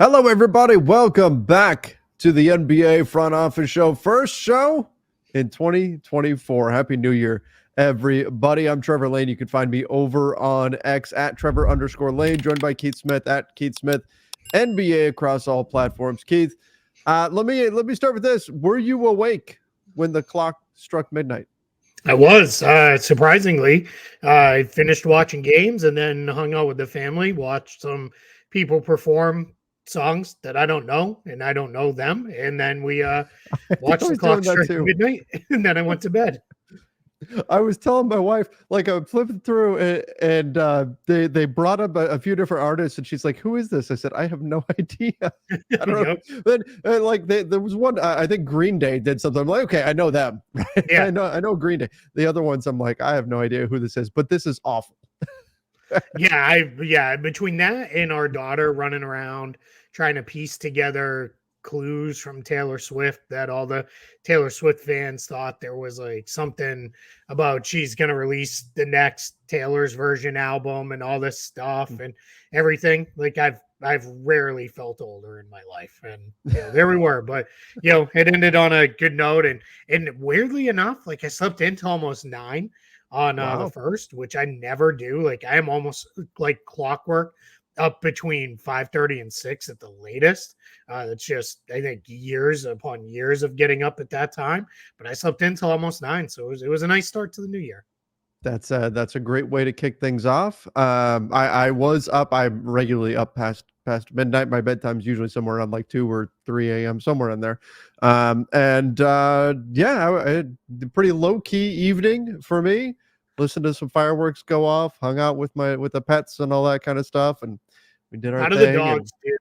Hello, everybody. Welcome back to the NBA Front Office Show. First show in 2024. Happy New Year, everybody. I'm Trevor Lane. You can find me over on X at Trevor_Lane, joined by Keith Smith at Keith Smith NBA across all platforms. Keith, let me start with this. Were you awake when the clock struck midnight? I was, surprisingly. I finished watching games and then hung out with the family, watched some people perform songs that I don't know, and I don't know them. And then we watched the clock strike midnight, and then I went to bed. I was telling my wife, like, I flipping through and they brought up a few different artists, and she's like, "Who is this?" I said, "I have no idea." I don't know. But like, there was one. I think Green Day did something. I'm like, okay, I know them. Right? Yeah, I know Green Day. The other ones, I'm like, I have no idea who this is. But this is awful. Yeah. Between that and our daughter running around trying to piece together clues from Taylor Swift that all the Taylor Swift fans thought there was like something about she's going to release the next Taylor's version album and all this stuff and everything. Like I've rarely felt older in my life, and there we were. But it ended on a good note, and weirdly enough, like I slept in till almost 9 on the first, which I never do. Like I am almost like clockwork up between 5:30 and 6 at the latest. It's just, I think, years upon years of getting up at that time, but I slept in till almost 9. So it was a nice start to the new year. That's a great way to kick things off. I was up. I'm regularly up past midnight. My bedtime's usually somewhere around like 2 or 3 a.m. somewhere in there. Pretty low key evening for me. Listened to some fireworks go off. Hung out with the pets and all that kind of stuff, and we did our thing. How did the dogs do?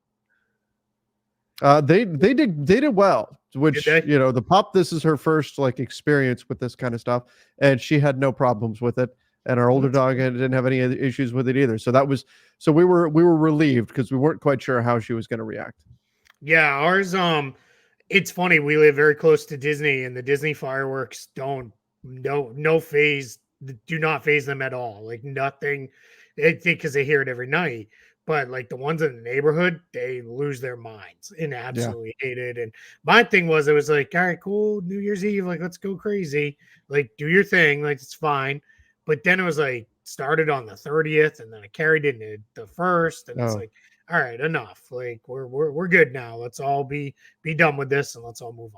They did well. Which the pup, this is her first like experience with this kind of stuff, and she had no problems with it. And our older dog didn't have any issues with it either. So we were relieved because we weren't quite sure how she was going to react. Yeah, ours. It's funny. We live very close to Disney, and the Disney fireworks do not phase them at all. Like nothing. I think because they hear it every night. But like the ones in the neighborhood, they lose their minds and absolutely hate it. And my thing was, it was like, all right, cool, New Year's Eve, like let's go crazy, like do your thing, like it's fine. But then it was like started on the 30th, and then it carried into the first, and it's like, all right, enough. Like we're good now. Let's all be done with this, and let's all move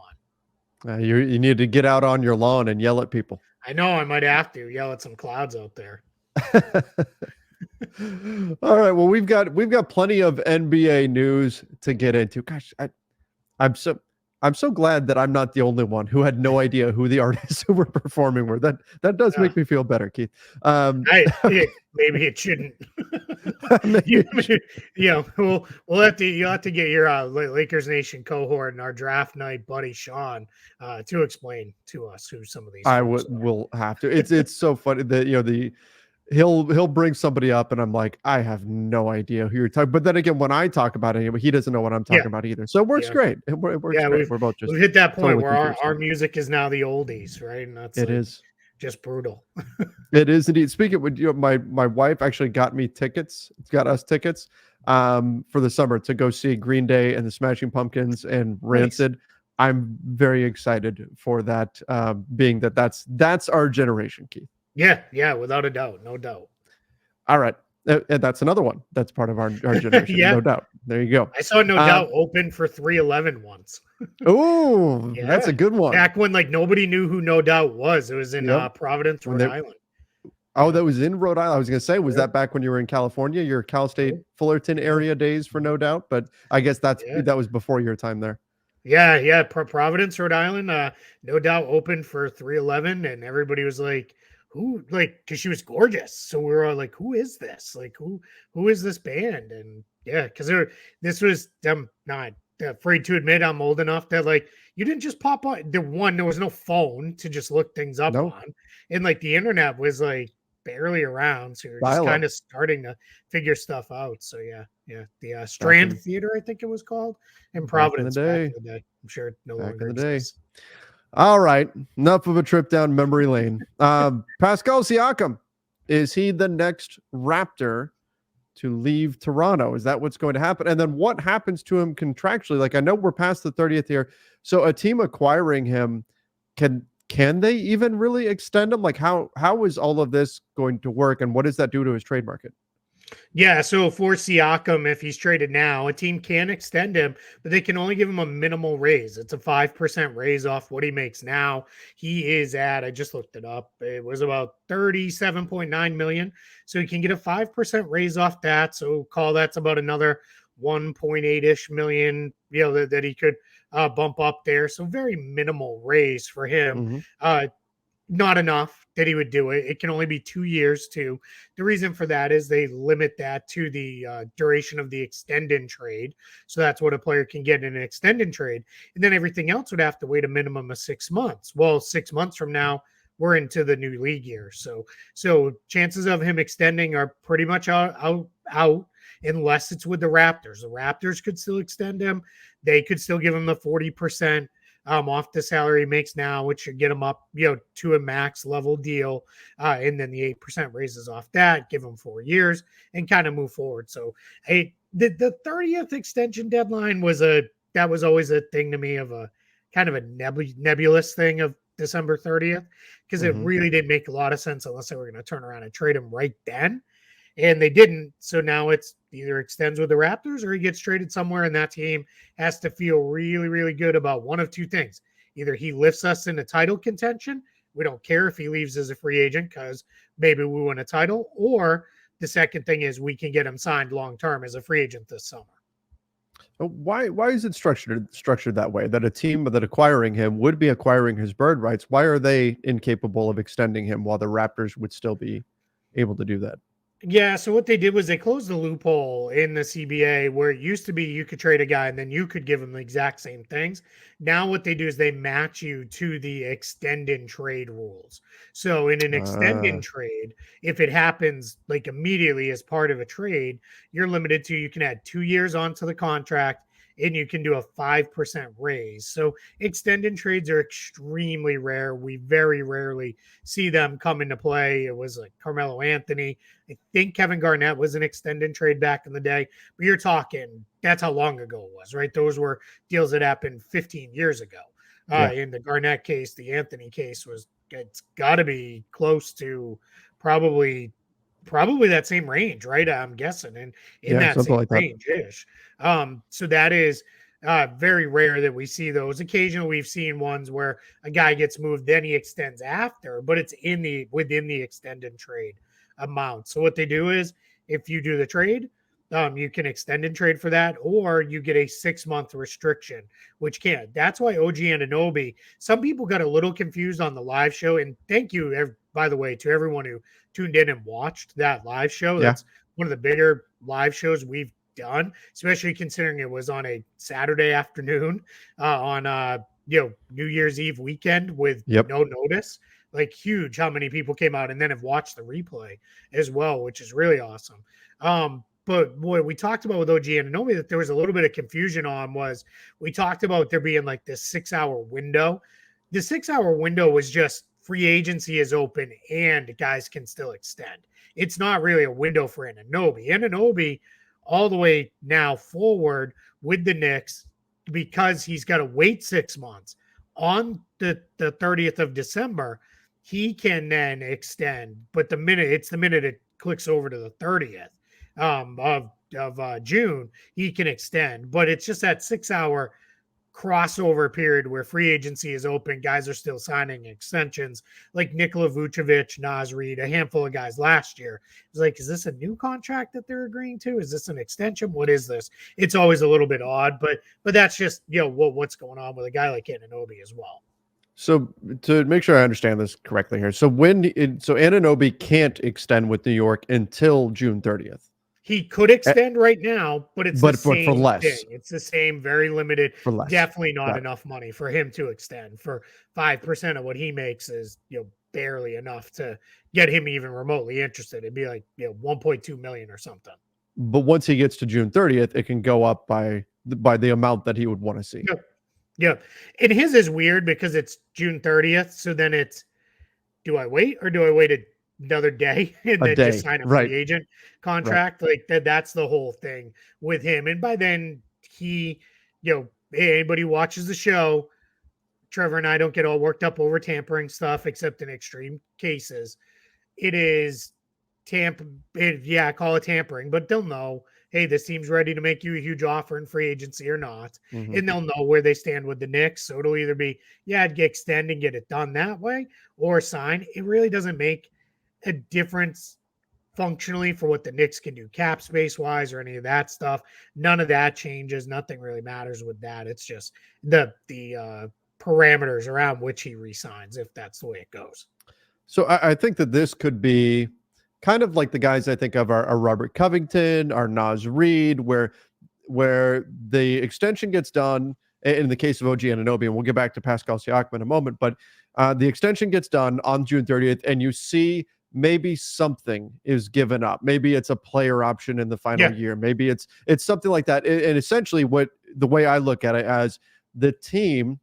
on. You need to get out on your lawn and yell at people. I know I might have to yell at some clouds out there. All right. Well, we've got plenty of NBA news to get into. Gosh, I'm so glad that I'm not the only one who had no idea who the artists who were performing were. That does make me feel better, Keith. Maybe it shouldn't. You'll have to get your Lakers Nation cohort and our draft night buddy Sean to explain to us who some of these. Will have to. It's so funny that he'll bring somebody up and I'm like, I have no idea who you're talking. But then again, when I talk about it, he doesn't know what I'm talking about either. So it works great. It works great. We're both just we've hit that point where our music is now the oldies, right? And that's is just brutal. It is indeed. Speaking of my wife actually got me tickets. It's got us tickets for the summer to go see Green Day and the Smashing Pumpkins and Rancid. Nice. I'm very excited for that. Being that's our generation, Keith. Yeah, without a doubt, no doubt. All right, and that's another one. That's part of our generation, no doubt. There you go. I saw No Doubt open for 311 once. Oh, that's a good one. Back when like nobody knew who No Doubt was. It was in Providence, Rhode Island. Oh, that was in Rhode Island. I was going to say, was that back when you were in California, your Cal State Fullerton area days for No Doubt? But I guess that was before your time there. Yeah. Providence, Rhode Island. No Doubt opened for 311, and everybody was like, who, like, because she was gorgeous. So we were all like, who is this? Like, who is this band? And because this was, I'm not afraid to admit I'm old enough that like you didn't just pop on there was no phone to just look things up on, and like the internet was like barely around, so you're just kind of starting to figure stuff out. So the Strand Theater, I think it was called, in Providence back in the day. I'm sure it no longer exists. All right, enough of a trip down memory lane. Pascal Siakam, is he the next Raptor to leave Toronto. Is that what's going to happen? And then what happens to him contractually? Like, I know we're past the 30th year. So a team acquiring him, can they even really extend him? Like, how is all of this going to work, and what does that do to his trade market? Yeah, so for Siakam, if he's traded now, a team can extend him, but they can only give him a minimal raise. It's a 5% raise off what he makes now. He is at, I just looked it up, it was about 37.9 million. So he can get a 5% raise off that. So call that's about another 1.8-ish million, that he could bump up there. So very minimal raise for him. Mm-hmm. Not enough that he would do it. It can only be 2 years too. The reason for that is they limit that to the duration of the extend-in trade. So that's what a player can get in an extend-in trade. And then everything else would have to wait a minimum of 6 months. Well, 6 months from now, we're into the new league year. So chances of him extending are pretty much out unless it's with the Raptors. The Raptors could still extend him. They could still give him the 40% off the salary he makes now, which should get him up, to a max level deal. And then the 8% raises off that, give him 4 years and kind of move forward. So the 30th extension deadline was always a thing to me of a kind of a nebulous thing of December 30th, because it really didn't make a lot of sense unless they were going to turn around and trade him right then. And they didn't. So now it's either extends with the Raptors or he gets traded somewhere, and that team has to feel really, really good about one of two things. Either he lifts us into title contention. We don't care if he leaves as a free agent because maybe we win a title. Or the second thing is we can get him signed long-term as a free agent this summer. Why is it structured that way? That a team that acquiring him would be acquiring his bird rights. Why are they incapable of extending him while the Raptors would still be able to do that? Yeah, so what they did was they closed the loophole in the CBA where it used to be you could trade a guy and then you could give him the exact same things. Now what they do is they match you to the extend-in trade rules. So in an extend-in trade, if it happens like immediately as part of a trade, you're limited to, you can add 2 years onto the contract and you can do a 5% raise. So extend-in trades are extremely rare. We very rarely see them come into play. It was like Carmelo Anthony. I think Kevin Garnett was an extend-in trade back in the day, but you're talking, that's how long ago it was, right? Those were deals that happened 15 years ago. In the Garnett case, the Anthony case it's got to be close to probably that same range, right? I'm guessing, and in that something same like that. range-ish. So that is very rare that we see those. Occasionally we've seen ones where a guy gets moved, then he extends after, but it's within the extended trade amount. So what they do is if you do the trade, you can extend and trade for that, or you get a 6-month restriction, which can. That's why OG Anunoby, some people got a little confused on the live show. And thank you, by the way, to everyone who tuned in and watched that live show. That's one of the bigger live shows we've done, especially considering it was on a Saturday afternoon on New Year's Eve weekend with no notice. Like huge how many people came out and then have watched the replay as well, which is really awesome. But what we talked about with OG Anunoby that there was a little bit of confusion on was we talked about there being like this 6-hour window. The 6-hour window was just free agency is open and guys can still extend. It's not really a window for Anunoby. Anunoby all the way now forward with the Knicks, because he's got to wait 6 months on the 30th of December, he can then extend. But the minute it clicks over to the 30th of June, he can extend. But it's just that 6-hour crossover period where free agency is open. Guys are still signing extensions like Nikola Vucevic, Naz Reid, a handful of guys last year. It's like, is this a new contract that they're agreeing to? Is this an extension? What is this? It's always a little bit odd, but that's just, what's going on with a guy like Anunoby as well. So to make sure I understand this correctly here. So Anunoby can't extend with New York until June 30th. He could extend right now, but it's the same for less. thing. It's the same, very limited. For less. Definitely not enough money for him to extend. For 5% of what he makes is barely enough to get him even remotely interested. It'd be like 1.2 million or something. But once he gets to June 30th, it can go up by the amount that he would want to see. Yeah. And his is weird because it's June 30th. So then it's, do I wait or do I wait another day and A then just day. sign a Right. free agent Right. contract. Like that's the whole thing with him. And by then he, anybody who watches the show, Trevor and I don't get all worked up over tampering stuff except in extreme cases. It is call it tampering, but they'll know, hey, this team's ready to make you a huge offer in free agency or not. Mm-hmm. And they'll know where they stand with the Knicks. So it'll either be, I'd get extend and get it done that way or sign. It really doesn't make a difference functionally for what the Knicks can do cap space wise or any of that stuff. None of that changes. Nothing really matters with that. It's just the parameters around which he resigns, if that's the way it goes. So I think that this could be kind of like the guys I think of are Robert Covington, our Naz Reid, where the extension gets done in the case of OG Anunoby, and we'll get back to Pascal Siakam in a moment, but the extension gets done on June 30th, and you see maybe something is given up. Maybe it's a player option in the final year. Maybe it's something like that. And essentially the way I look at it as the team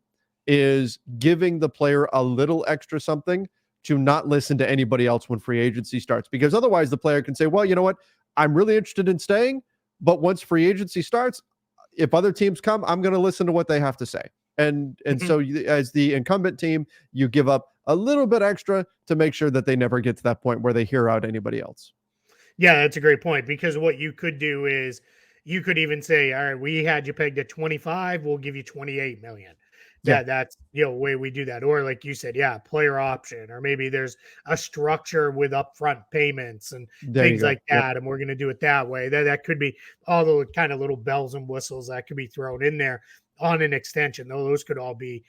is giving the player a little extra something to not listen to anybody else when free agency starts, because otherwise the player can say, well, you know what? I'm really interested in staying, but once free agency starts, if other teams come, I'm going to listen to what they have to say. And so as the incumbent team, you give up a little bit extra to make sure that they never get to that point where they hear out anybody else. Yeah, that's a great point, because what you could do is you could even say, all right, we had you pegged at 25, we'll give you 28 million. That's way we do that. Or like you said, player option, or maybe there's a structure with upfront payments and things like that. And we're going to do it that way. That could be all the kind of little bells and whistles that could be thrown in there on an extension. Those could all be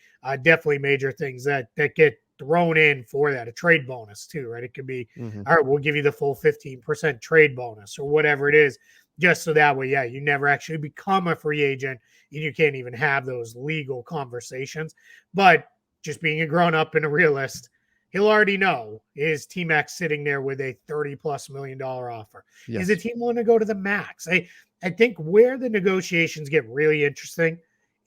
definitely major things that get thrown in for that. A trade bonus too, right? It could be, all right, we'll give you the full 15% trade bonus or whatever it is, just so that way, you never actually become a free agent and you can't even have those legal conversations. But just being a grown-up and a realist, he'll already know, is Team X sitting there with a $30+ million offer? Yes. Is the team willing to go to the max? I think where the negotiations get really interesting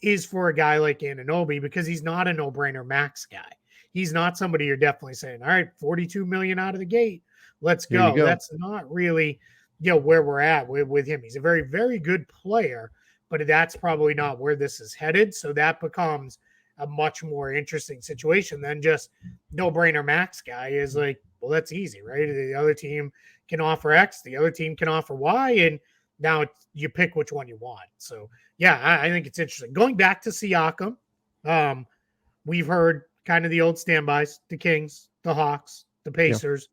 is for a guy like Anunoby, because he's not a no-brainer max guy. He's not somebody you're definitely saying, all right, 42 million out of the gate, let's go. That's not really where we're at with him. He's a very, very good player, but that's probably not where this is headed. So that becomes a much more interesting situation than just no-brainer max guy is like, well, that's easy, right? The other team can offer X, the other team can offer Y, and now you pick which one you want. So I think it's interesting. Going back to Siakam, we've heard kind of the old standbys, the Kings, the Hawks, the Pacers,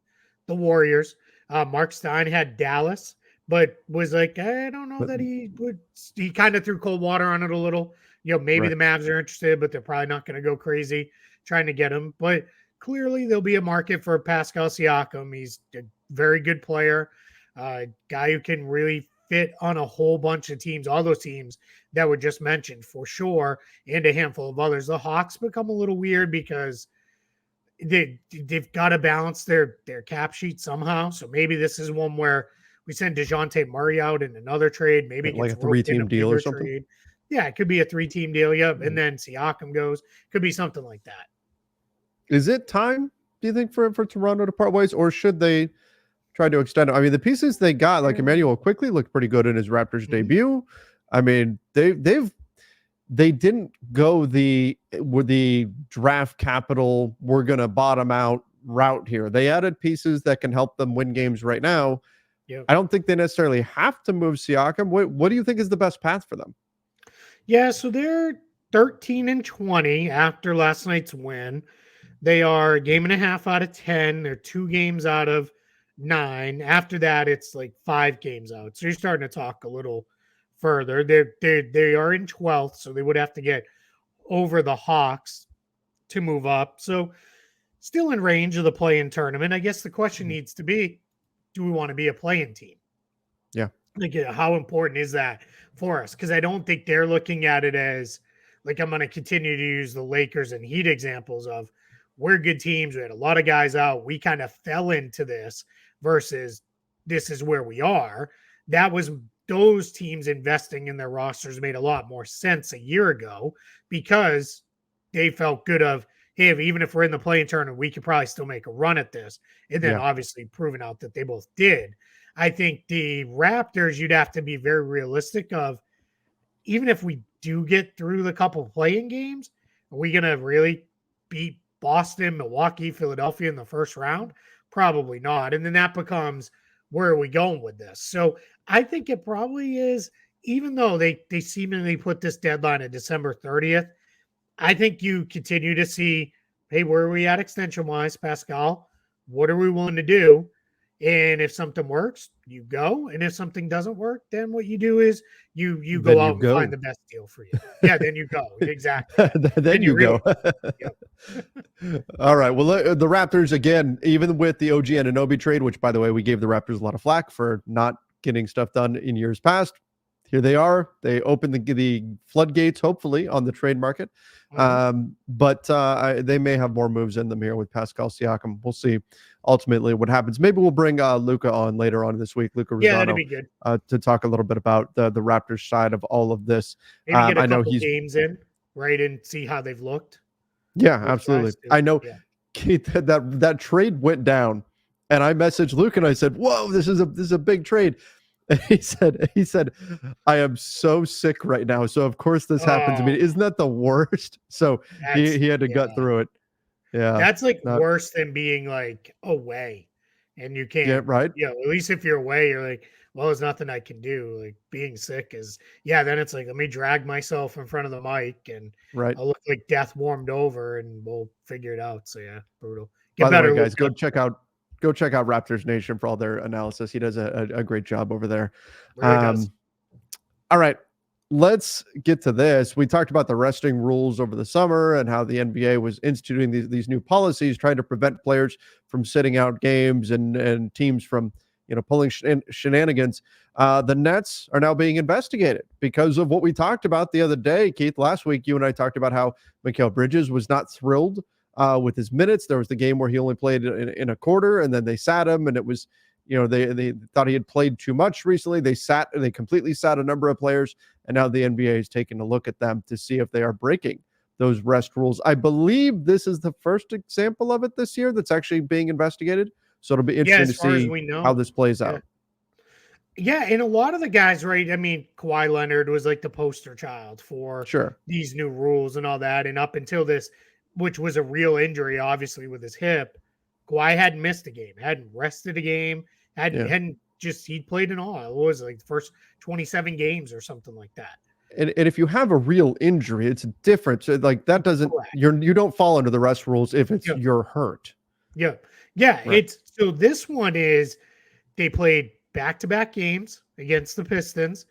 the Warriors. Mark Stein had Dallas, but was like, I don't know that he would. He kind of threw cold water on it a little. Maybe the Mavs are interested, but they're probably not going to go crazy trying to get him. But clearly there'll be a market for Pascal Siakam. He's a very good player, guy who can really fit on a whole bunch of teams, all those teams that were just mentioned for sure, and a handful of others. The Hawks become a little weird because they've got to balance their cap sheet somehow. So maybe this is one where we send DeJounte Murray out in another trade. Maybe like a 3-team deal or something. Trade. Yeah, it could be a 3-team deal. Yep. And then Siakam goes. Could be something like that. Is it time, do you think, for Toronto to part ways, or should they try to extend it? I mean, the pieces they got, like Emmanuel quickly looked pretty good in his Raptors debut. I mean, they didn't go with the draft capital, we're going to bottom out route here. They added pieces that can help them win games right now. Yep. I don't think they necessarily have to move Siakam. What do you think is the best path for them? Yeah, so they're 13-20 after last night's win. They are a game and a half out of 10. They're 2 games out of 9. After that, it's like 5 games out. So you're starting to talk a little further. They are in 12th, so they would have to get over the Hawks to move up. So still in range of the play-in tournament. I guess the question needs to be, do we want to be a play-in team? Yeah. Like, how important is that for us? Because I don't think they're looking at it as, like, I'm going to continue to use the Lakers and Heat examples of, we're good teams. We had a lot of guys out. We kind of fell into this versus this is where we are. That was those teams investing in their rosters made a lot more sense a year ago because they felt good of, hey, even if we're in the play-in tournament, we could probably still make a run at this. And then obviously proving out that they both did. I think the Raptors, you'd have to be very realistic of, even if we do get through the couple playing games, are we going to really beat Boston, Milwaukee, Philadelphia in the first round? Probably not. And then that becomes, where are we going with this? So I think it probably is, even though they seemingly put this deadline at December 30th, I think you continue to see, hey, where are we at extension wise, Pascal? What are we willing to do? And if something works, you go. And if something doesn't work, then what you do is you Then go you out and go. find the best deal for you. Yeah, then you go. Exactly. Then you really go. All right. Well, the Raptors, again, even with the OG Anunoby trade, which, by the way, we gave the Raptors a lot of flack for not getting stuff done in years past. Here they are. They opened the floodgates, hopefully, on the trade market. But they may have more moves in them here with Pascal Siakam. We'll see ultimately what happens. Maybe we'll bring Luca on later on this week, Luca Rosano, that'd be good. To talk a little bit about the Raptors side of all of this. Maybe get a couple games in, right, and see how they've looked. Yeah, absolutely. I know, Keith, that trade went down, and I messaged Luke and I said, "Whoa, this is a big trade." And he said, "I am so sick right now, so of course this happens to me. Isn't that the worst?" So he had to gut through it. Yeah, that's like worse than being like away, and you can't. Yeah, right. At least if you're away, you're like, well, there's nothing I can do. Like being sick is, then it's like, let me drag myself in front of the mic and I'll look like death warmed over, and we'll figure it out. So brutal. By the way, guys, go check out Raptors Nation for all their analysis. He does a great job over there. Really does. All right, let's get to this. We talked about the resting rules over the summer and how the NBA was instituting these new policies, trying to prevent players from sitting out games and teams from pulling shenanigans. The Nets are now being investigated because of what we talked about the other day. Keith, last week you and I talked about how Mikal Bridges was not thrilled with his minutes. There was the game where he only played in a quarter, and then they sat him, and it was, they thought he had played too much recently. They completely sat a number of players, and now the NBA is taking a look at them to see if they are breaking those rest rules. I believe this is the first example of it this year that's actually being investigated. So it'll be interesting to see how this plays out. Yeah, and a lot of the guys, right? I mean, Kawhi Leonard was like the poster child for these new rules and all that. And up until this, which was a real injury, obviously, with his hip, Kawhi hadn't missed a game, hadn't rested a game, he'd played in all. It was like the first 27 games or something like that. And if you have a real injury, it's different. So like that doesn't, you don't fall under the rest rules if it's you're hurt. Yeah. Right. So this one is, they played back-to-back games against the Pistons.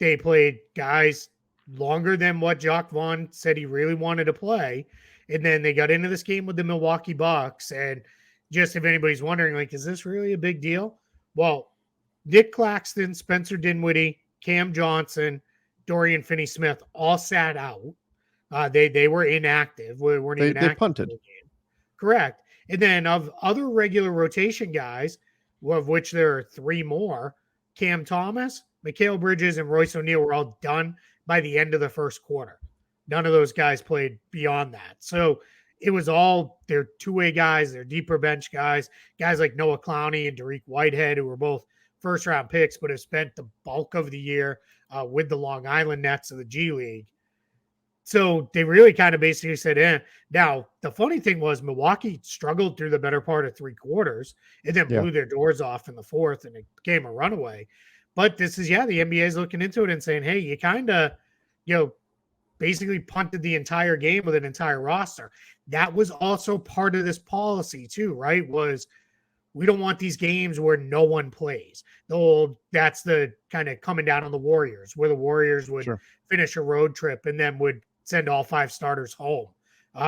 They played guys longer than what Jacques Vaughn said he really wanted to play. And then they got into this game with the Milwaukee Bucks. And just if anybody's wondering, like, is this really a big deal? Well, Nick Claxton, Spencer Dinwiddie, Cam Johnson, Dorian Finney-Smith all sat out. They were inactive. They punted. Correct. And then of other regular rotation guys, of which there are three more, Cam Thomas, Mikal Bridges, and Royce O'Neal were all done by the end of the first quarter. None of those guys played beyond that. So it was all their two-way guys, their deeper bench guys like Noah Clowney and Derek Whitehead, who were both first-round picks, but have spent the bulk of the year with the Long Island Nets of the G League. So they really kind of basically said, Now, the funny thing was Milwaukee struggled through the better part of three quarters and then blew their doors off in the fourth, and it became a runaway. But this is, the NBA is looking into it and saying, hey, you kind of, basically punted the entire game with an entire roster. That was also part of this policy too, right? Was we don't want these games where no one plays. That's the kind of coming down on the Warriors, where the Warriors would finish a road trip and then would send all five starters home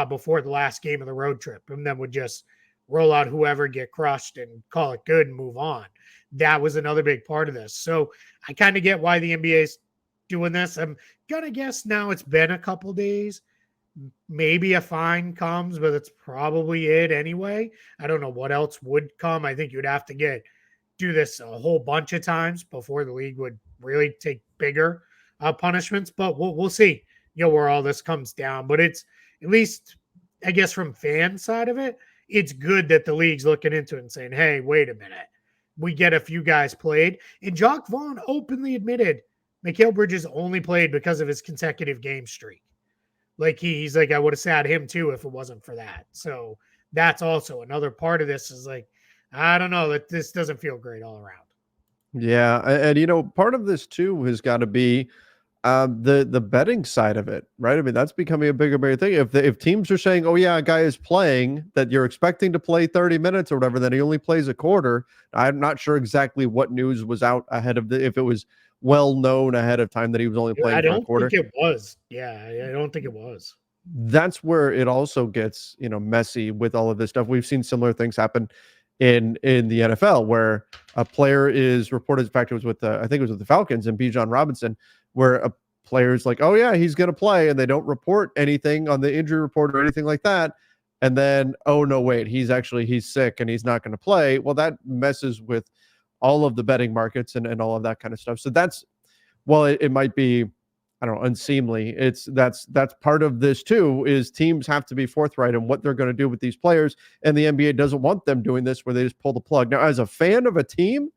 before the last game of the road trip, and then would just roll out whoever, get crushed, and call it good and move on. That was another big part of this. So I kind of get why the NBA is doing this. I'm going to guess now it's been a couple days. Maybe a fine comes, but that's probably it anyway. I don't know what else would come. I think you'd have to do this a whole bunch of times before the league would really take bigger punishments, but we'll see, where all this comes down. But it's, at least I guess from fan side of it, it's good that the league's looking into it and saying, hey, wait a minute. We get a few guys played. And Jock Vaughn openly admitted Mikal Bridges only played because of his consecutive game streak. Like he's like, I would have sat him too if it wasn't for that. So that's also another part of this is like, I don't know, that this doesn't feel great all around. Yeah, and part of this too has got to be the betting side of it, right? I mean, that's becoming a bigger thing. If teams are saying, "Oh yeah, a guy is playing that you're expecting to play 30 minutes or whatever," then he only plays a quarter. I'm not sure exactly what news was out ahead of if it was well known ahead of time that he was only playing I for a don't quarter. think it was. Yeah, I don't think it was. That's where it also gets messy with all of this stuff. We've seen similar things happen in the NFL where a player is reported. In fact, it was with I think it was with the Falcons and Bijan Robinson, where a player's like, "Oh yeah, he's going to play," and they don't report anything on the injury report or anything like that. And then, oh no, wait, he's sick and he's not going to play. Well, that messes with all of the betting markets and all of that kind of stuff. So it might be, I don't know, unseemly. That's part of this too, is teams have to be forthright in what they're going to do with these players. And the NBA doesn't want them doing this where they just pull the plug. Now, as a fan of a team,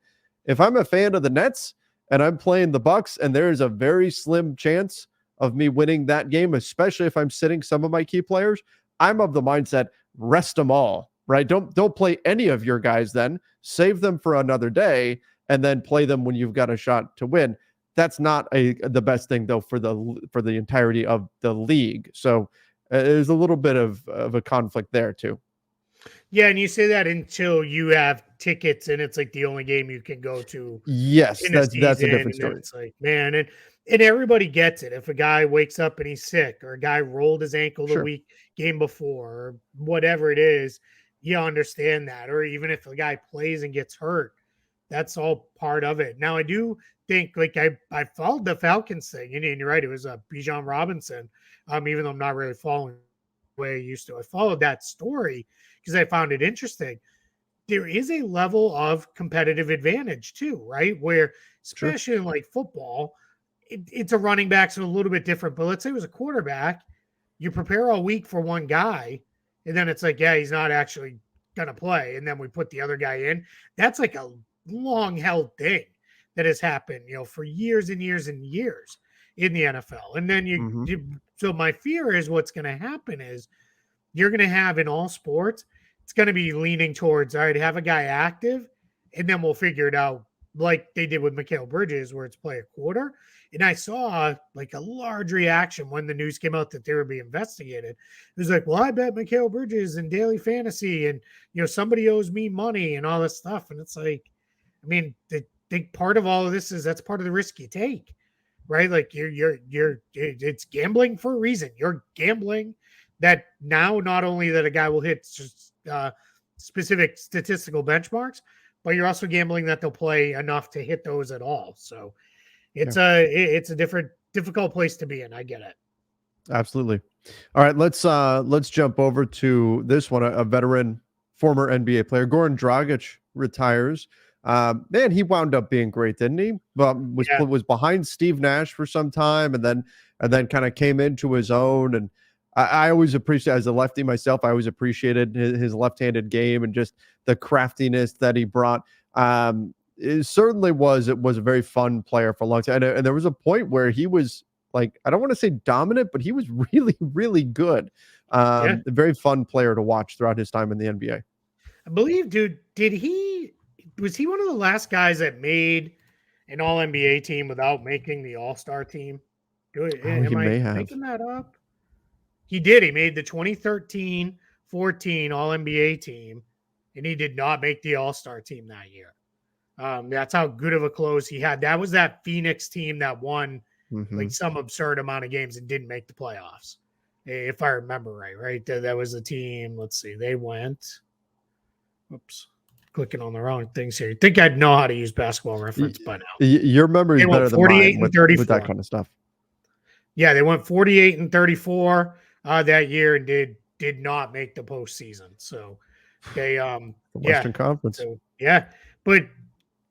if I'm a fan of the Nets and I'm playing the Bucks and there is a very slim chance of me winning that game, especially if I'm sitting some of my key players, I'm of the mindset, rest them all, right? Don't play any of your guys then. Save them for another day and then play them when you've got a shot to win. That's not the best thing though for the entirety of the league. So there's a little bit of a conflict there too. Yeah, and you say that until you have tickets and it's like the only game you can go to Yes, in a that's a season. different And then story. it's like, man, and everybody gets it. If a guy wakes up and he's sick, or a guy rolled his ankle the Sure. game before, or whatever it is, you understand that. Or even if a guy plays and gets hurt, that's all part of it. Now, I do think, like, I followed the Falcons thing, and you're right, it was Bijan Robinson. Even though I'm not really following the way I used to, I followed that story because I found it interesting. There is a level of competitive advantage too, right? Where, Sure. especially in like football, it's a running back, so a little bit different. But let's say it was a quarterback, you prepare all week for one guy, and then it's like, yeah, he's not actually gonna play, and then we put the other guy in. That's like a long held thing that has happened, for years and years and years in the NFL. And then Mm-hmm. so my fear is what's going to happen is you're going to have in all sports, it's going to be leaning towards, all right, have a guy active, and then we'll figure it out like they did with Mikal Bridges, where it's play a quarter. And I saw like a large reaction when the news came out that they were being investigated. It was like, well, I bet Mikal Bridges in daily fantasy, and somebody owes me money and all this stuff. And it's like, I mean, the big part of all of this is that's part of the risk you take, right? Like it's gambling for a reason. You're gambling that now not only that a guy will hit specific statistical benchmarks, but you're also gambling that they'll play enough to hit those at all. So it's a difficult place to be in. I get it. Absolutely. All right, let's jump over to this one. A veteran, former NBA player, Goran Dragic retires. Man, he wound up being great, didn't he? But was behind Steve Nash for some time, and then kind of came into his own. And I always appreciate, as a lefty myself, I always appreciated his left-handed game and just the craftiness that he brought. It certainly was. It was a very fun player for a long time, and there was a point where he was, like, I don't want to say dominant, but he was really, really good. A very fun player to watch throughout his time in the NBA. I believe, dude, was he one of the last guys that made an all NBA team without making the all-star team? Am I making that up? He did. He made the 2013-14 all NBA team, and he did not make the all-star team that year. That's how good of a close he had. That was that Phoenix team that won like some absurd amount of games and didn't make the playoffs, if I remember right? That was the team. Let's see. They went. Oops. Clicking on the wrong things here. You'd think I'd know how to use Basketball Reference by now. Your memory is better than mine with that kind of stuff. Yeah, they went 48-34 that year and did not make the postseason. So they the Western Conference. So but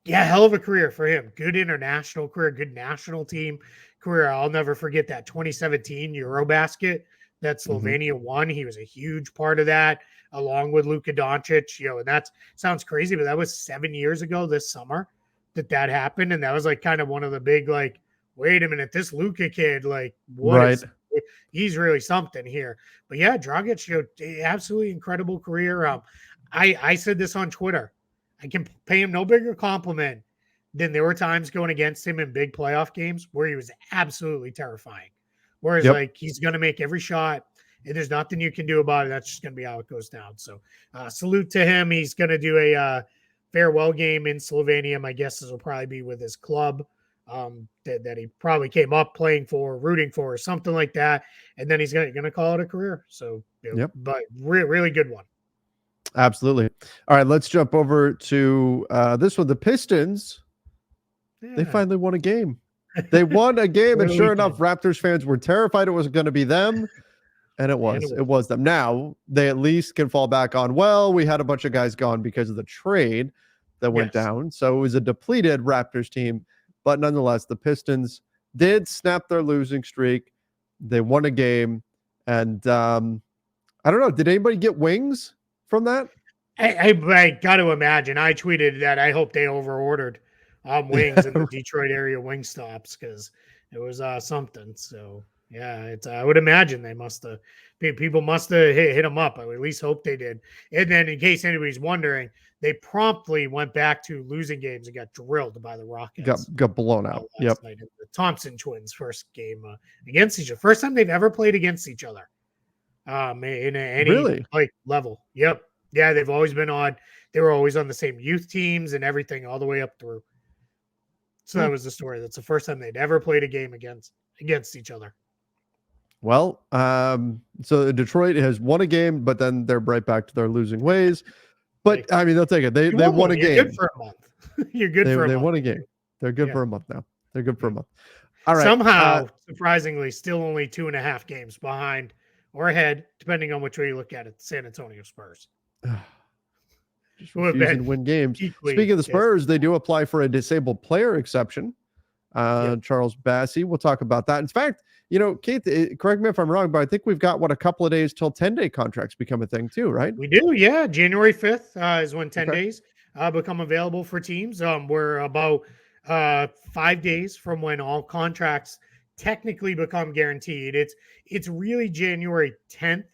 hell of a career for him. Good international career, good national team career. I'll never forget that 2017 Eurobasket that Mm-hmm. Slovenia won. He was a huge part of that, along with Luka Doncic. And that sounds crazy, but that was 7 years ago this summer that happened, and that was like kind of one of the big like, wait a minute, this Luka kid, like, what Right. is? He's really something here. But yeah, Dragic, absolutely incredible career. I said this on Twitter. I can pay him no bigger compliment than there were times going against him in big playoff games where he was absolutely terrifying. Whereas like he's going to make every shot and there's nothing you can do about it. That's just going to be how it goes down. So salute to him. He's going to do a farewell game in Slovenia. My guess is will probably be with his club that he probably came up playing for, rooting for, or something like that. And then he's going to call it a career. So, but really good one. Absolutely. All right, let's jump over to this one. The Pistons, they finally won a game. They won a game, and sure enough, Raptors fans were terrified it was going to be them, and it was them. Now, they at least can fall back on, well, we had a bunch of guys gone because of the trade that went down, so it was a depleted Raptors team, but nonetheless, the Pistons did snap their losing streak. They won a game, and I don't know, did anybody get wings from that? I got to imagine. I tweeted that I hope they overordered wings in the Detroit area wing stops because it was something. So yeah, it's I would imagine they must have people must have hit them up. I would at least hope they did. And then in case anybody's wondering, they promptly went back to losing games and got drilled by the Rockets. Got blown out. Last night in the Thompson twins first game against each other. First time they've ever played against each other. In any like level. Yep. Yeah, they've always been on. They were always on the same youth teams and everything all the way up through. So that was the story. That's the first time they'd ever played a game against each other. Well, so Detroit has won a game, but then they're right back to their losing ways. But I mean, they'll take it. They won a game. You're good for a month. You're good for a month. They won a game. They're good for a month now. They're good for a month. All right. Somehow, surprisingly, still only 2.5 games behind or ahead, depending on which way you look at it, the San Antonio Spurs. Just refusing to win games. Speaking of the Spurs, they do apply for a disabled player exception. Charles Bassey, we'll talk about that. In fact, Keith, correct me if I'm wrong, but I think we've got a couple of days till 10-day contracts become a thing too, right? We do, yeah. January 5th is when 10 days become available for teams. We're about 5 days from when all contracts technically become guaranteed. It's really January 10th,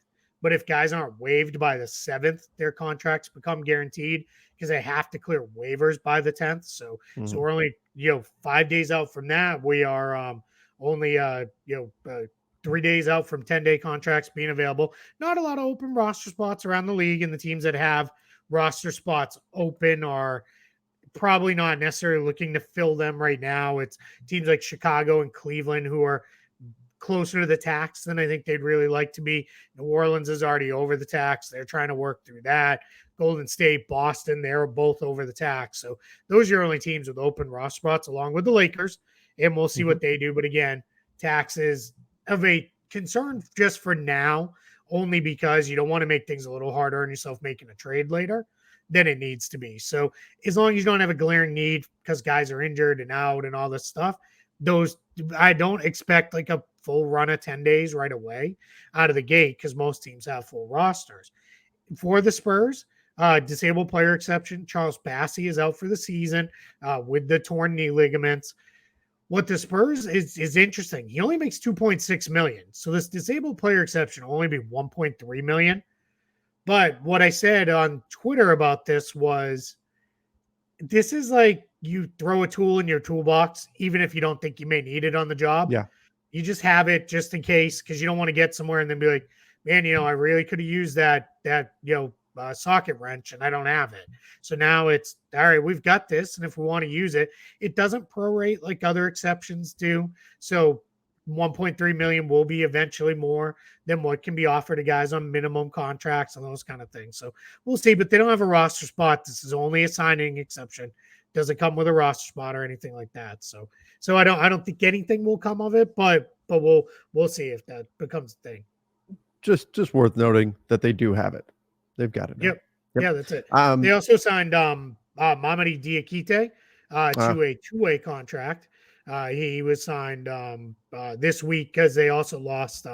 but if guys aren't waived by the 7th, their contracts become guaranteed because they have to clear waivers by the 10th. So we're only 5 days out from that. We are only 3 days out from 10-day contracts being available. Not a lot of open roster spots around the league, and the teams that have roster spots open are probably not necessarily looking to fill them right now. It's teams like Chicago and Cleveland who are closer to the tax than I think they'd really like to be. New Orleans is already over the tax. They're trying to work through that. Golden State, Boston, they're both over the tax. So those are your only teams with open roster spots, along with the Lakers, and we'll see what they do. But again, taxes of a concern just for now, only because you don't want to make things a little harder on yourself making a trade later than it needs to be. So as long as you don't have a glaring need because guys are injured and out and all this stuff, I don't expect like a full run of 10 days right away out of the gate because most teams have full rosters. For the Spurs, disabled player exception, Charles Bassey is out for the season with the torn knee ligaments. What the Spurs is interesting. He only makes $2.6 million. So this disabled player exception will only be $1.3 million. But what I said on Twitter about this was, this is like you throw a tool in your toolbox, even if you don't think you may need it on the job. Yeah. You just have it just in case, because you don't want to get somewhere and then be like, man, I really could have used that socket wrench and I don't have it. So now it's all right, we've got this. And if we want to use it, it doesn't prorate like other exceptions do. So 1.3 million will be eventually more than what can be offered to guys on minimum contracts and those kind of things. So we'll see, but they don't have a roster spot. This is only a signing exception. Doesn't come with a roster spot or anything like that. So I don't think anything will come of it, but we'll see if that becomes a thing. Just worth noting that they do have it. They've got it now. Yep. Yeah, that's it. They also signed Mamadi Diakite to a two-way contract. He was signed this week because they also lost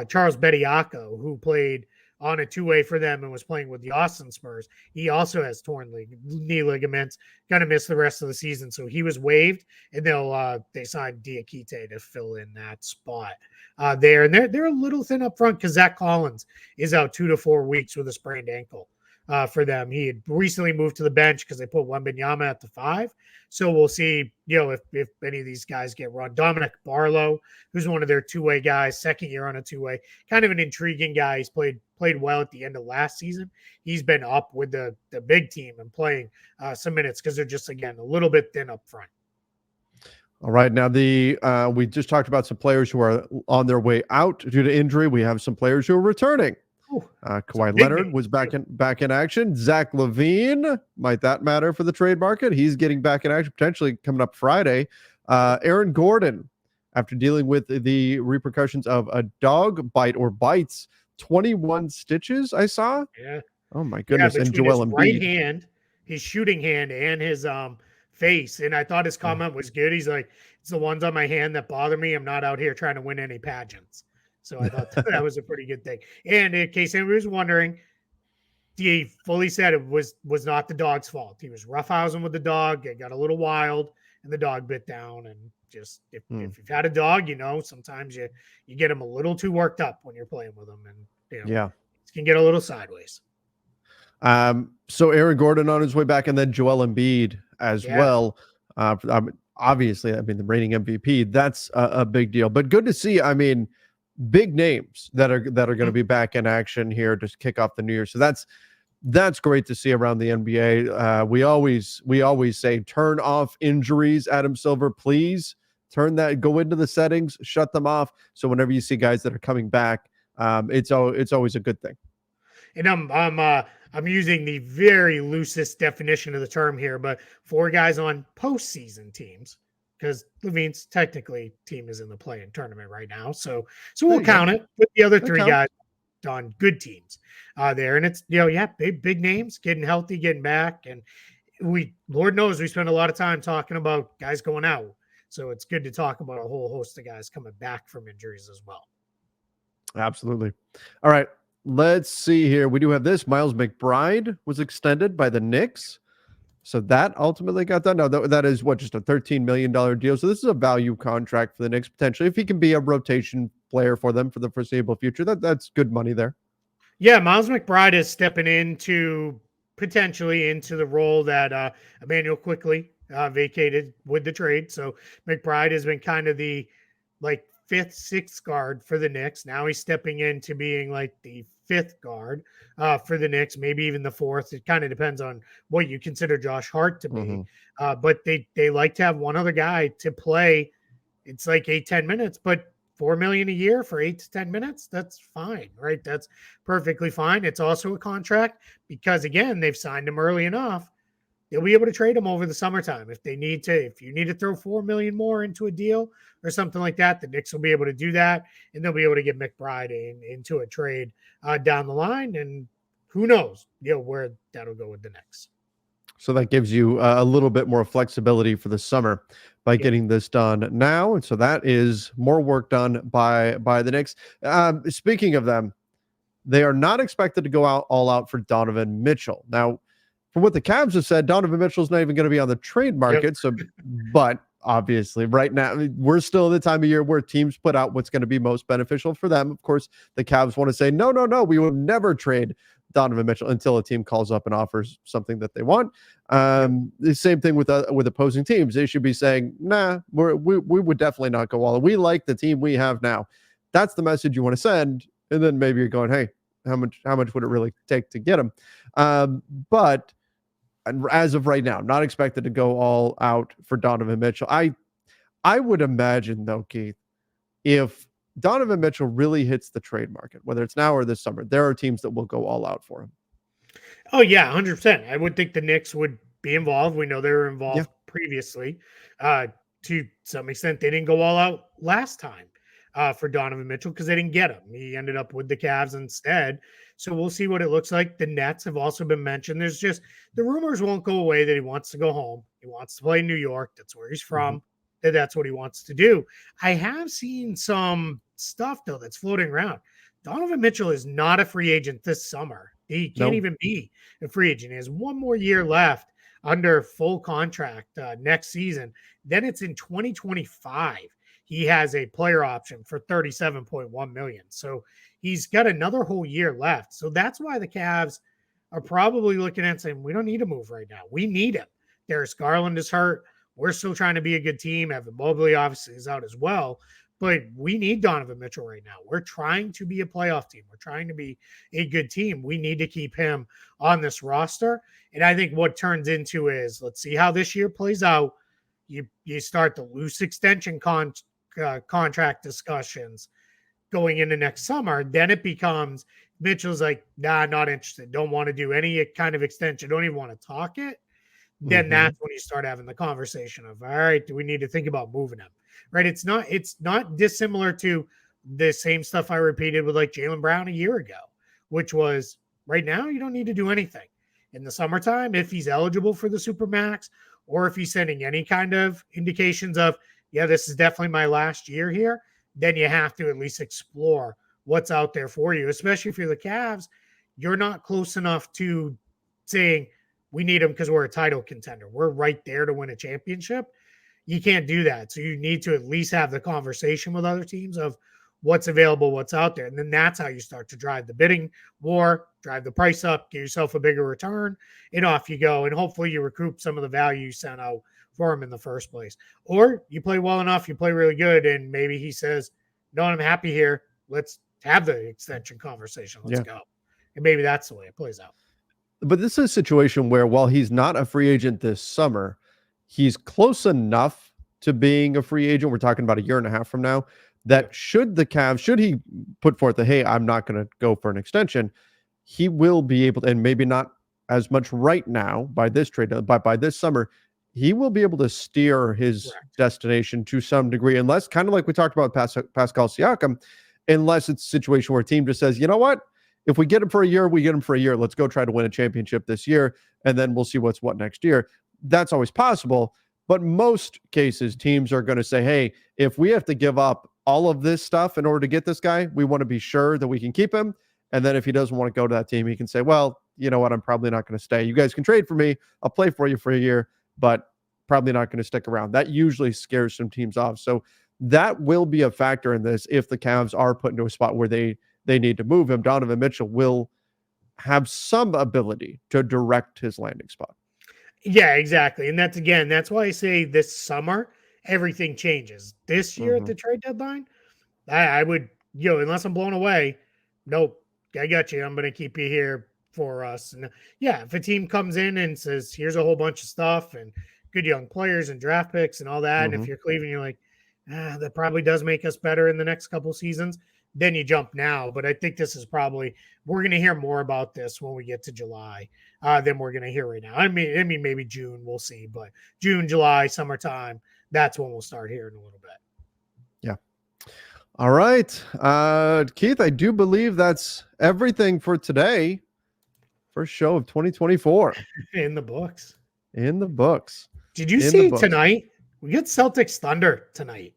Charles Bediako, who played on a two-way for them and was playing with the Austin Spurs. He also has torn knee ligaments, going to miss the rest of the season. So he was waived, and they signed Diakite to fill in that spot there. And they're a little thin up front because Zach Collins is out 2 to 4 weeks with a sprained ankle for them. He had recently moved to the bench because they put Wembanyama at the 5. So we'll see, if any of these guys get run. Dominic Barlow, who's one of their two-way guys, second year on a two-way, kind of an intriguing guy. He's played well at the end of last season. He's been up with the big team and playing some minutes because they're just, again, a little bit thin up front. All right. Now, we just talked about some players who are on their way out due to injury. We have some players who are returning. Kawhi Leonard was back in action. Zach LaVine, might that matter for the trade market? He's getting back in action, potentially coming up Friday. Aaron Gordon, after dealing with the repercussions of a dog bite or bites, 21 stitches I saw. Yeah. Oh my goodness. And Joel Embiid. Right hand, his shooting hand, and his face. And I thought his comment was good. He's like, it's the ones on my hand that bother me. I'm not out here trying to win any pageants. So I thought that was a pretty good thing. And in case anybody was wondering, he fully said it was not the dog's fault. He was roughhousing with the dog. It got a little wild, and the dog bit down. And just if you've had a dog, sometimes you get them a little too worked up when you're playing with them, and it can get a little sideways. So Aaron Gordon on his way back, and then Joel Embiid as well. Obviously, the reigning MVP. That's a big deal. But good to see. Big names that are going to be back in action here to kick off the new year. So that's great to see around the NBA. We always say turn off injuries. Adam Silver, please go into the settings, shut them off. So whenever you see guys that are coming back, it's always a good thing. And I'm using the very loosest definition of the term here, but 4 guys on postseason teams, because LaVine's technically team is in the play-in tournament right now. So we'll count it with the other 3 guys on good teams there. And it's, big names getting healthy, getting back. And Lord knows we spend a lot of time talking about guys going out. So it's good to talk about a whole host of guys coming back from injuries as well. Absolutely. All right. Let's see here. We do have this. Miles McBride was extended by the Knicks. So that ultimately got done. No, that is just a $13 million deal. So this is a value contract for the Knicks, potentially. If he can be a rotation player for them for the foreseeable future, that's good money there. Yeah, Miles McBride is stepping potentially into the role that Emmanuel quickly vacated with the trade. So McBride has been kind of the 5th, 6th guard for the Knicks. Now he's stepping into being like the 5th guard for the Knicks, maybe even the 4th. It kind of depends on what you consider Josh Hart to be. But they like to have one other guy to play. It's like 8-10 minutes, but $4 million a year for 8 to 10 minutes. That's fine, right? That's perfectly fine. It's also a contract because, again, they've signed him early enough. They'll be able to trade him over the summertime if you need to throw $4 million more into a deal or something like that. The Knicks will be able to do that, and they'll be able to get McBride into a trade down the line. And who knows, where that'll go with the Knicks. So that gives you a little bit more flexibility for the summer by getting this done now, and so that is more work done by the Knicks. Speaking of them, they are not expected to go all out for Donovan Mitchell now. From what the Cavs have said, Donovan Mitchell is not even going to be on the trade market. So, but obviously right now we're still in the time of year where teams put out what's going to be most beneficial for them. Of course, the Cavs want to say, no, we will never trade Donovan Mitchell until a team calls up and offers something that they want. The same thing with opposing teams. They should be saying, nah, we would definitely not go all in. We like the team we have now. That's the message you want to send. And then maybe you're going, hey, how much would it really take to get him? But as of right now, not expected to go all out for Donovan Mitchell. I would imagine, though, Keith, if Donovan Mitchell really hits the trade market, whether it's now or this summer, there are teams that will go all out for him. Oh, yeah, 100%. I would think the Knicks would be involved. We know they were involved previously. To some extent, they didn't go all out last time for Donovan Mitchell because they didn't get him. He ended up with the Cavs instead. So we'll see what it looks like. The Nets have also been mentioned. There's just the rumors won't go away that he wants to go home. He wants to play in New York. That's where he's from. that that's what he wants to do. I have seen some stuff, though, that's floating around. Donovan Mitchell is not a free agent this summer. He can't even be a free agent. He has one more year left under full contract next season. Then it's in 2025. He has a player option for $37.1 million. So he's got another whole year left. So that's why the Cavs are probably looking at saying, we don't need to move right now. We need him. Darius Garland is hurt. We're still trying to be a good team. Evan Mobley obviously is out as well. But we need Donovan Mitchell right now. We're trying to be a playoff team. We're trying to be a good team. We need to keep him on this roster. And I think what turns into is, let's see how this year plays out. You start the loose extension contract discussions going into next summer. Then it becomes Mitchell's like, nah, not interested. Don't want to do any kind of extension. Don't even want to talk it. Then that's when you start having the conversation of, all right, do we need to think about moving him? Right? It's not dissimilar to the same stuff I repeated with like Jaylen Brown a year ago, which was right now you don't need to do anything. In the summertime, if he's eligible for the Supermax, or if he's sending any kind of indications of, yeah, this is definitely my last year here, then you have to at least explore what's out there for you, especially if you're the Cavs. You're not close enough to saying we need him because we're a title contender. We're right there to win a championship. You can't do that. So you need to at least have the conversation with other teams of what's available, what's out there. And then that's how you start to drive the bidding war, drive the price up, get yourself a bigger return, and off you go. And hopefully you recoup some of the value you sent out for him in the first place. Or you play well enough, you play really good, and maybe he says, no, I'm happy here. Let's have the extension conversation. Let's go. And maybe that's the way it plays out. But this is a situation where while he's not a free agent this summer, he's close enough to being a free agent. We're talking about a year and a half from now, that should he put forth the, hey, I'm not going to go for an extension, he will be able to, and maybe not as much right now by this trade, but by this summer, he will be able to steer his destination to some degree, unless, kind of like we talked about Pascal Siakam, unless it's a situation where a team just says, you know what, if we get him for a year, we get him for a year. Let's go try to win a championship this year, and then we'll see what's what next year. That's always possible. But most cases, teams are going to say, hey, if we have to give up all of this stuff in order to get this guy, we want to be sure that we can keep him. And then if he doesn't want to go to that team, he can say, well, you know what, I'm probably not going to stay. You guys can trade for me. I'll play for you for a year, but probably not going to stick around. That usually scares some teams off. So that will be a factor in this. If the Cavs are put into a spot where they need to move him, Donovan Mitchell will have some ability to direct his landing spot. Yeah, exactly. And that's why I say this summer, everything changes. This year at the trade deadline, I would, unless I'm blown away, nope, I got you. I'm going to keep you here for us. And yeah, if a team comes in and says, here's a whole bunch of stuff and good young players and draft picks and all that, and if you're Cleveland, you're like, that probably does make us better in the next couple seasons, then you jump now. But I think this is probably, we're going to hear more about this when we get to July than we're going to hear right now. I mean, maybe June, we'll see. But June, July, summertime, that's when we'll start hearing a little bit. Yeah. All right. Keith, I do believe that's everything for today. First show of 2024. In the books. Did you see tonight? We get Celtics Thunder tonight.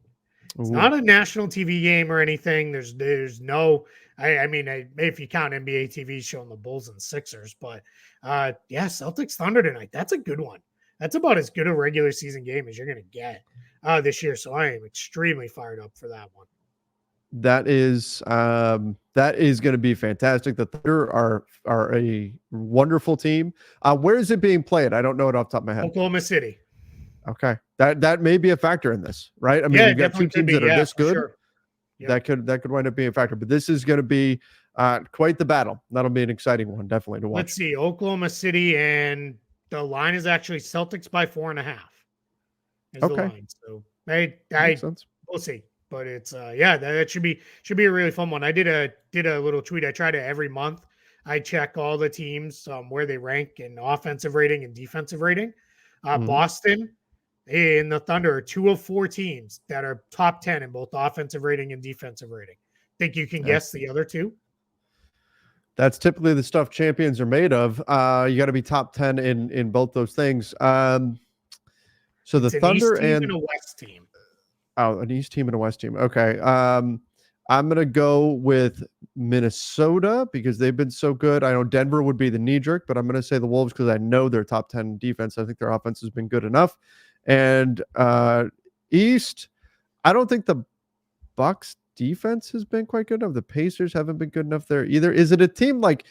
It's not a national TV game or anything. There's no, I mean, if you count NBA TV showing the Bulls and Sixers, but Celtics Thunder tonight. That's a good one. That's about as good a regular season game as you're going to get this year. So I am extremely fired up for that one. That is going to be fantastic. The Thunder are a wonderful team. Where is it being played? I don't know it off the top of my head. Oklahoma City. Okay, that may be a factor in this, right? I mean, you've got two teams that are this good. Sure. Yep. That could wind up being a factor. But this is going to be quite the battle. That'll be an exciting one, definitely to watch. Let's see, Oklahoma City, and the line is actually Celtics by 4.5. Okay. The line. So we'll see. But it's that should be a really fun one. I did a little tweet. I try to every month. I check all the teams where they rank in offensive rating and defensive rating. Boston and the Thunder are 2 of 4 teams that are top 10 in both offensive rating and defensive rating. Think you can guess the other two? That's typically the stuff champions are made of. You got to be top 10 in both those things. So the Thunder and a West team. Oh, an East team and a West team. Okay. I'm gonna go with Minnesota because they've been so good. I know Denver would be the knee jerk, but I'm gonna say the Wolves because I know their top 10 defense. I think their offense has been good enough. And East, I don't think the Bucks defense has been quite good enough. The Pacers haven't been good enough there either. Is it a team like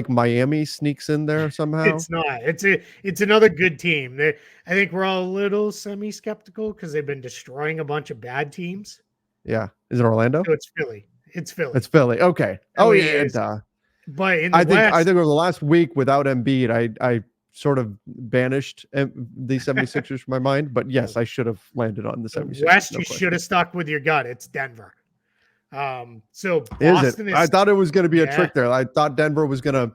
Miami sneaks in there somehow? It's not. It's another good team. I think we're all a little semi-skeptical because they've been destroying a bunch of bad teams. Yeah. Is it Orlando? So it's Philly. It's Philly. It's Philly. Okay. Oh Philly yeah, is, duh. but in the I think West, over the last week without Embiid, I sort of banished the 76ers from my mind. But yes, I should have landed on the 76ers. West, no you question. should have stuck with your gut. It's Denver. So Boston I thought it was going to be a trick there. I thought Denver was going to.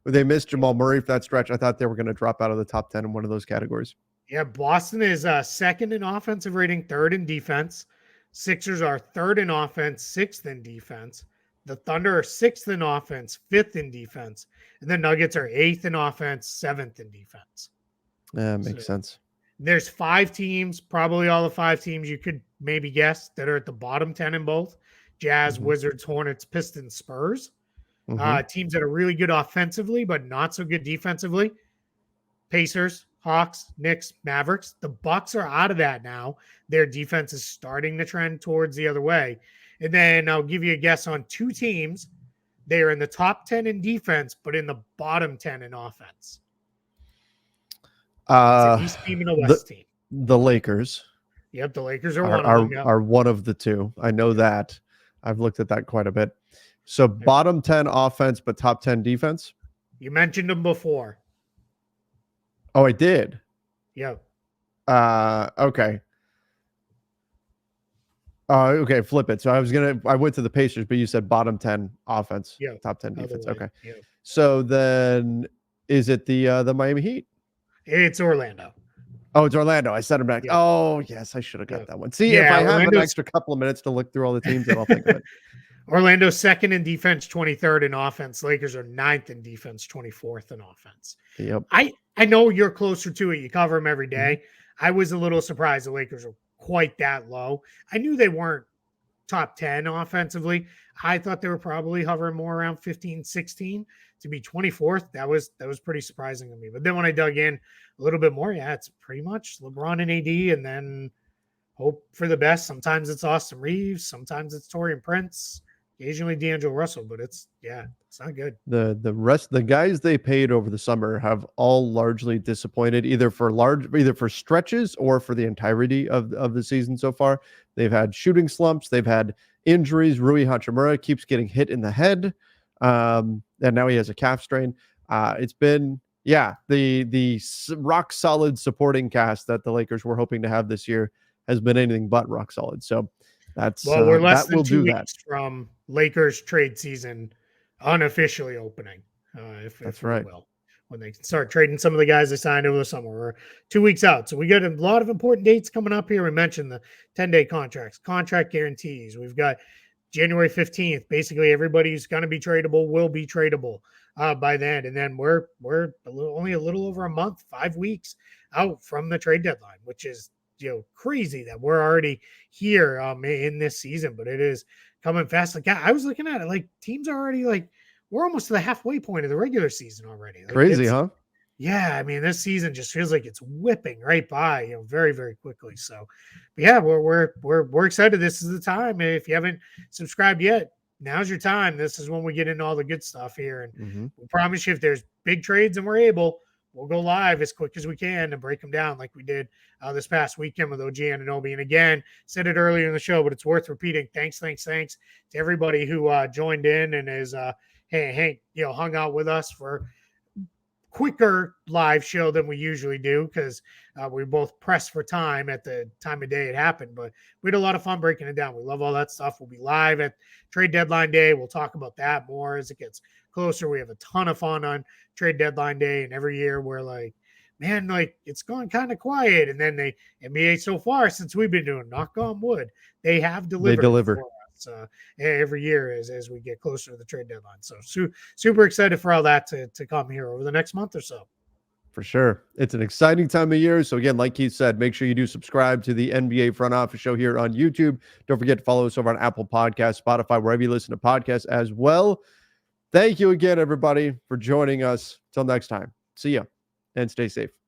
They missed Jamal Murray for that stretch. I thought they were going to drop out of the top 10 in one of those categories. Yeah, Boston is second in offensive rating, third in defense. Sixers are third in offense, sixth in defense. The Thunder are sixth in offense, fifth in defense. And the Nuggets are eighth in offense, seventh in defense. Yeah, makes sense. There's 5 teams, probably all the 5 teams you could maybe guess that are at the bottom 10 in both. Jazz, Wizards, Hornets, Pistons, Spurs. Teams that are really good offensively, but not so good defensively. Pacers, Hawks, Knicks, Mavericks. The Bucks are out of that now. Their defense is starting to trend towards the other way. And then I'll give you a guess on 2 teams. They are in the top 10 in defense, but in the bottom 10 in offense. It's an East team and a West team. The Lakers. Yep, the Lakers are one of them. Yep. Are one of the 2. I know that. I've looked at that quite a bit. So bottom 10 offense, but top 10 defense. You mentioned them before. Oh, I did. Yep. Okay. Okay, flip it. So I went to the Pacers, but you said bottom 10 offense, top 10 defense. Okay. Yep. So then is it the Miami Heat? It's Orlando. Oh, it's Orlando. I said it back. Yep. Oh, yes, I should have got that one. See, if I have an extra couple of minutes to look through all the teams, then I'll think of it. Orlando's second in defense, 23rd in offense. Lakers are 9th in defense, 24th in offense. Yep. I know you're closer to it. You cover them every day. I was a little surprised the Lakers were quite that low. I knew they weren't top 10 offensively. I thought they were probably hovering more around 15, 16. To be 24th, that was pretty surprising to me. But then when I dug in a little bit more, it's pretty much LeBron and AD, and then hope for the best. Sometimes it's Austin Reeves, sometimes it's Taurean Prince, occasionally D'Angelo Russell, but it's not good. The rest, the guys they paid over the summer have all largely disappointed, either for stretches or for the entirety of the season so far. They've had shooting slumps, they've had injuries. Rui Hachimura keeps getting hit in the head, and now he has a calf strain. It's been the rock solid supporting cast that the Lakers were hoping to have this year has been anything but rock solid. So that's we're less than 2 weeks from Lakers trade season unofficially opening. That's right. When they can start trading some of the guys they signed over the summer. We're 2 weeks out. So we got a lot of important dates coming up here. We mentioned the 10-day contracts, contract guarantees. We've got January 15th. Basically, everybody who's going to be tradable will be tradable by then. And then we're only a little over a month, 5 weeks out from the trade deadline, which is crazy that we're already here in this season, but it is coming fast. Like I was looking at it, like teams are already we're almost to the halfway point of the regular season already. Crazy, huh? Yeah, I mean, this season just feels like it's whipping right by, very, very quickly. So, we're excited. This is the time. If you haven't subscribed yet, now's your time. This is when we get into all the good stuff here, and we promise you, if there's big trades and we're able, we'll go live as quick as we can and break them down like we did this past weekend with OG Anunoby. And again, said it earlier in the show, but it's worth repeating. Thanks to everybody who joined in and is hung out with us for quicker live show than we usually do because we both pressed for time at the time of day it happened. But we had a lot of fun breaking it down. We love all that stuff. We'll be live at trade deadline day. We'll talk about that more as it gets closer. We have a ton of fun on trade deadline day, and every year we're it's going kind of quiet. And then the NBA so far, since we've been doing, knock on wood, they have delivered. They deliver. Every year as we get closer to the trade deadline. So super excited for all that to come here over the next month or so. For sure. It's an exciting time of year. So again, like Keith said, make sure you do subscribe to the NBA Front Office Show here on YouTube. Don't forget to follow us over on Apple Podcasts, Spotify, wherever you listen to podcasts as well. Thank you again, everybody, for joining us. Till next time. See ya and stay safe.